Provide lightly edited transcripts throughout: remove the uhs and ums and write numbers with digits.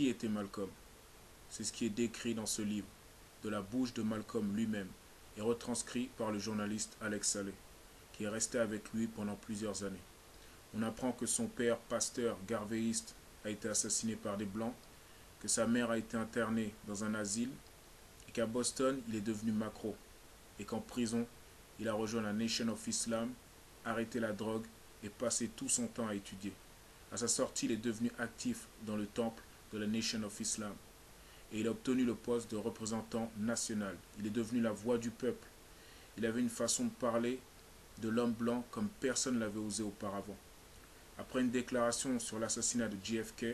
Qui était Malcolm? C'est ce qui est décrit dans ce livre, de la bouche de Malcolm lui-même, et retranscrit par le journaliste Alex Saleh, qui est resté avec lui pendant plusieurs années. On apprend que son père, pasteur garvéiste, a été assassiné par des Blancs, que sa mère a été internée dans un asile, et qu'à Boston, il est devenu macro, et qu'en prison, il a rejoint la Nation of Islam, arrêté la drogue et passé tout son temps à étudier. À sa sortie, il est devenu actif dans le temple de la Nation of Islam, et il a obtenu le poste de représentant national. Il est devenu la voix du peuple. Il avait une façon de parler de l'homme blanc comme personne ne l'avait osé auparavant. Après une déclaration sur l'assassinat de JFK,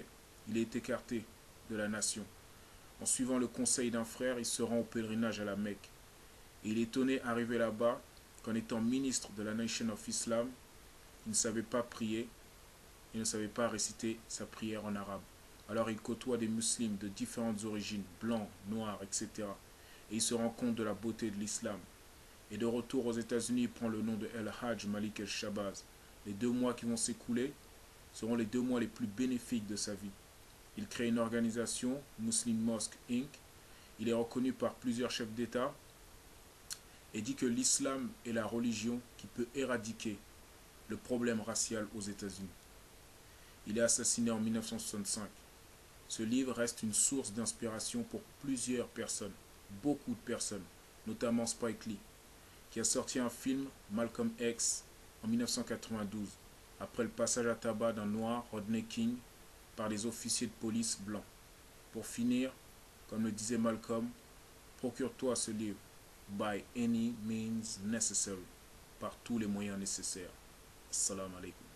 il est écarté de la nation. En suivant le conseil d'un frère, il se rend au pèlerinage à la Mecque. Et il est étonné arrivé là-bas qu'en étant ministre de la Nation of Islam, il ne savait pas prier, il ne savait pas réciter sa prière en arabe. Alors il côtoie des musulmans de différentes origines, blancs, noirs, etc. Et il se rend compte de la beauté de l'islam. Et de retour aux États-Unis, il prend le nom de El Hajj Malik El Shabazz. Les 2 mois qui vont s'écouler seront les 2 mois les plus bénéfiques de sa vie. Il crée une organisation, Muslim Mosque Inc. Il est reconnu par plusieurs chefs d'État et dit que l'islam est la religion qui peut éradiquer le problème racial aux États-Unis. Il est assassiné en 1965. Ce livre reste une source d'inspiration pour plusieurs personnes, beaucoup de personnes, notamment Spike Lee, qui a sorti un film, Malcolm X, en 1992, après le passage à tabac d'un noir, Rodney King, par les officiers de police blancs. Pour finir, comme le disait Malcolm, procure-toi ce livre, by any means necessary, par tous les moyens nécessaires. Assalamu alaikum.